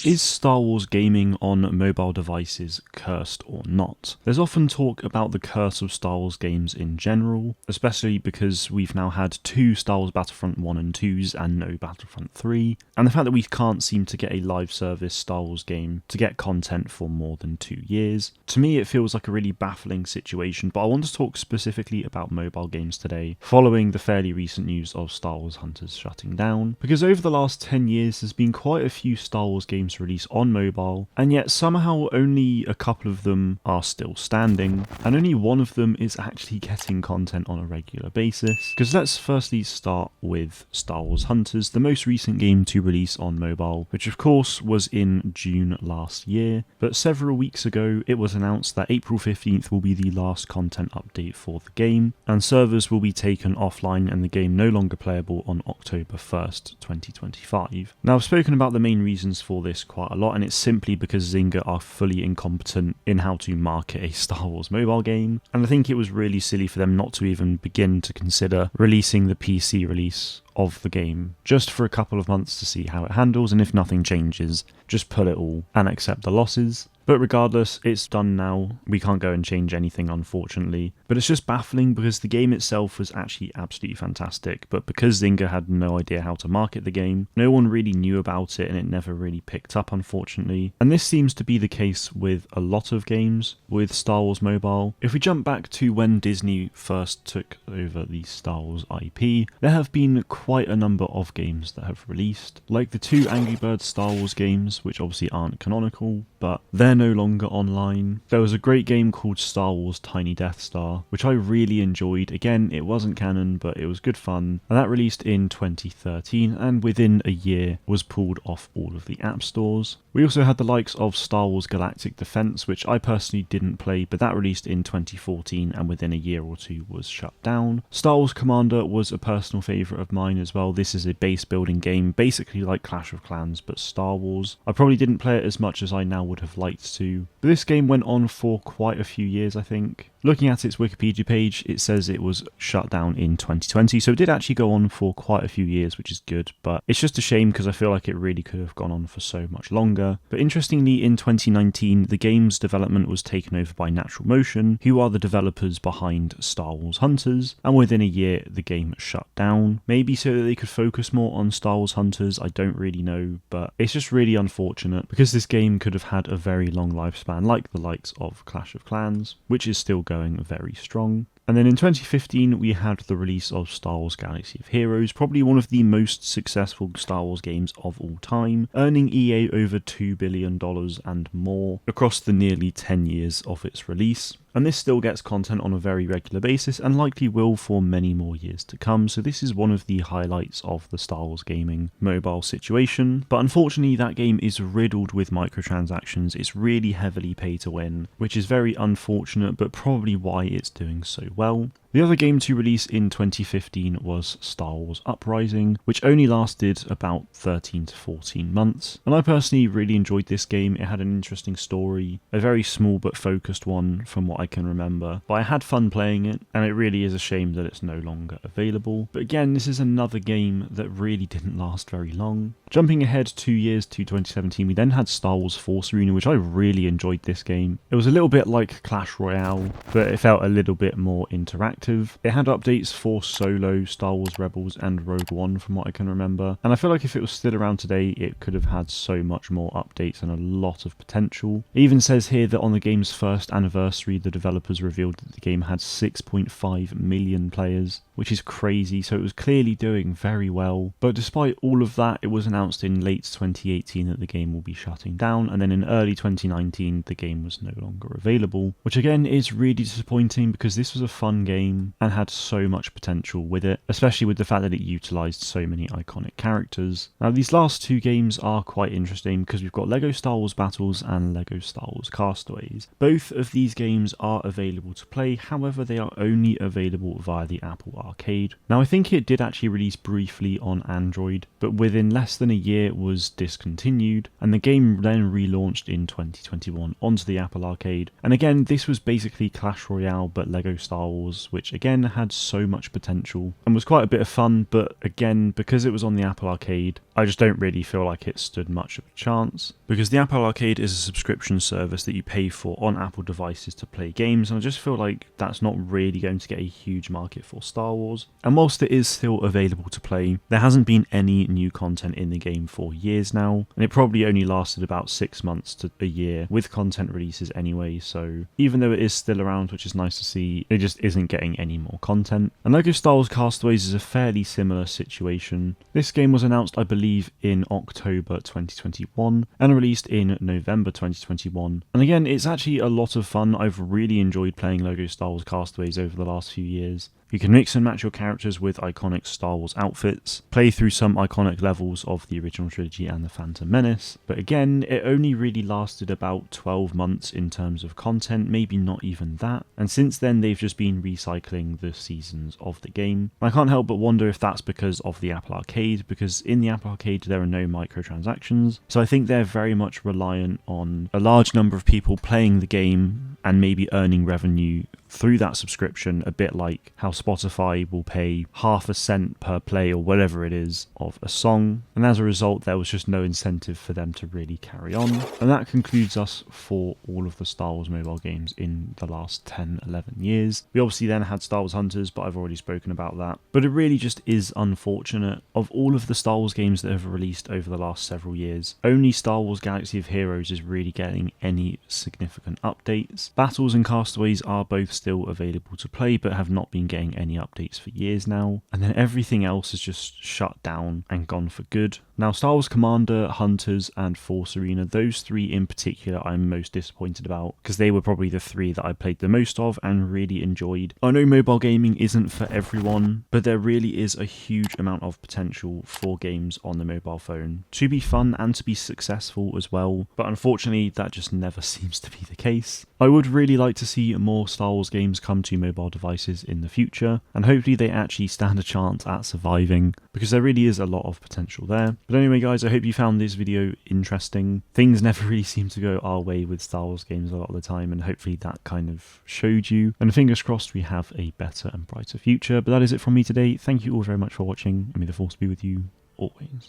Is Star Wars gaming on mobile devices cursed or not? There's often talk about the curse of Star Wars games in general, especially because we've now had 2 Star Wars Battlefront 1 and 2s and no Battlefront 3, and the fact that we can't seem to get a live service Star Wars game to get content for more than 2 years. To me, it feels like a really baffling situation, but I want to talk specifically about mobile games today, following the fairly recent news of Star Wars Hunters shutting down, because over the last 10 years there's been quite a few Star Wars games released on mobile, and yet somehow only a couple of them are still standing, and only one of them is actually getting content on a regular basis. Because let's firstly start with Star Wars Hunters, the most recent game to release on mobile, which of course was in June last year, but several weeks ago it was announced that April 15th will be the last content update for the game, and servers will be taken offline and the game no longer playable on October 1st, 2025. Now, I've spoken about the main reasons for this quite a lot, and it's simply because Zynga are fully incompetent in how to market a Star Wars mobile game, and I think it was really silly for them not to even begin to consider releasing the PC release of the game just for a couple of months to see how it handles, and if nothing changes, just pull it all and accept the losses. But regardless, it's done now. We can't go and change anything, unfortunately. But it's just baffling because the game itself was actually absolutely fantastic, but because Zynga had no idea how to market the game, no one really knew about it and it never really picked up, unfortunately. And this seems to be the case with a lot of games with Star Wars Mobile. If we jump back to when Disney first took over the Star Wars IP, there have been quite a number of games that have released, like the 2 Angry Birds Star Wars games, which obviously aren't canonical, but they're no longer online. There was a great game called Star Wars Tiny Death Star, which I really enjoyed. Again, it wasn't canon, but it was good fun, and that released in 2013, and within a year was pulled off all of the app stores. We also had the likes of Star Wars Galactic Defense, which I personally didn't play, but that released in 2014 and within a year or 2 was shut down. Star Wars Commander was a personal favourite of mine as well. This is a base building game, basically like Clash of Clans, but Star Wars. I probably didn't play it as much as I now would have liked to, but this game went on for quite a few years, I think. Looking at its Wikipedia page, it says it was shut down in 2020, so it did actually go on for quite a few years, which is good, but it's just a shame because I feel like it really could have gone on for so much longer. But interestingly, in 2019, the game's development was taken over by Natural Motion, who are the developers behind Star Wars Hunters, and within a year, the game shut down. Maybe so that they could focus more on Star Wars Hunters, I don't really know, but it's just really unfortunate because this game could have had a very long lifespan, like the likes of Clash of Clans, which is still going very strong. And then in 2015, we had the release of Star Wars Galaxy of Heroes, probably one of the most successful Star Wars games of all time, earning EA over $2 billion and more across the nearly 10 years of its release. And this still gets content on a very regular basis and likely will for many more years to come, so this is one of the highlights of the Star Wars gaming mobile situation. But unfortunately that game is riddled with microtransactions, it's really heavily pay to win, which is very unfortunate but probably why it's doing so well. The other game to release in 2015 was Star Wars Uprising, which only lasted about 13 to 14 months, and I personally really enjoyed this game. It had an interesting story, a very small but focused one from what I can remember, but I had fun playing it, and it really is a shame that it's no longer available. But again, this is another game that really didn't last very long. Jumping ahead 2 years to 2017, we then had Star Wars Force Arena, which I really enjoyed this game. It was a little bit like Clash Royale, but it felt a little bit more interactive. It had updates for Solo, Star Wars Rebels, and Rogue One from what I can remember, and I feel like if it was still around today, it could have had so much more updates and a lot of potential. It even says here that on the game's first anniversary, the developers revealed that the game had 6.5 million players, which is crazy, so it was clearly doing very well. But despite all of that, it was announced in late 2018 that the game will be shutting down, and then in early 2019 the game was no longer available, which again is really disappointing because this was a fun game and had so much potential with it, especially with the fact that it utilised so many iconic characters. Now these last 2 games are quite interesting because we've got LEGO Star Wars Battles and LEGO Star Wars Castaways. Both of these games are available to play, however they are only available via the Apple Arcade. Now I think it did actually release briefly on Android, but within less than a year it was discontinued, and the game then relaunched in 2021 onto the Apple Arcade. And again, this was basically Clash Royale but LEGO Star Wars, which again had so much potential and was quite a bit of fun, but again, because it was on the Apple Arcade, I just don't really feel like it stood much of a chance, because the Apple Arcade is a subscription service that you pay for on Apple devices to play games, and I just feel like that's not really going to get a huge market for Star Wars. And whilst it is still available to play, there hasn't been any new content in the game for years now, and it probably only lasted about 6 months to a year with content releases anyway, so even though it is still around, which is nice to see, it just isn't getting any more content. And LEGO Star Wars Castaways is a fairly similar situation. This game was announced, I believe, in October 2021 and released in November 2021. And again, it's actually a lot of fun. I've really enjoyed playing LEGO Star Wars Castaways over the last few years. You can mix and match your characters with iconic Star Wars outfits, play through some iconic levels of the original trilogy and the Phantom Menace, but again, it only really lasted about 12 months in terms of content, maybe not even that, and since then they've just been recycling the seasons of the game. I can't help but wonder if that's because of the Apple Arcade, because in the Apple Arcade there are no microtransactions, so I think they're very much reliant on a large number of people playing the game and maybe earning revenue through that subscription, a bit like how Spotify will pay half a cent per play or whatever it is of a song, and as a result there was just no incentive for them to really carry on. And that concludes us for all of the Star Wars mobile games in the last 10-11 years. We obviously then had Star Wars Hunters, but I've already spoken about that. But it really just is unfortunate. Of all of the Star Wars games that have released over the last several years, only Star Wars Galaxy of Heroes is really getting any significant updates. Battles and Castaways are both still available to play, but have not been getting any updates for years now, and then everything else is just shut down and gone for good. Now, Star Wars Commander, Hunters, and Force Arena, those three in particular I'm most disappointed about, because they were probably the three that I played the most of and really enjoyed. I know mobile gaming isn't for everyone, but there really is a huge amount of potential for games on the mobile phone to be fun and to be successful as well, but unfortunately that just never seems to be the case. I would really like to see more Star Wars games come to mobile devices in the future, and hopefully they actually stand a chance at surviving, because there really is a lot of potential there. But anyway guys, I hope you found this video interesting. Things never really seem to go our way with Star Wars games a lot of the time, and hopefully that kind of showed you, and fingers crossed we have a better and brighter future. But that is it from me today. Thank you all very much for watching, and may the Force be with you always.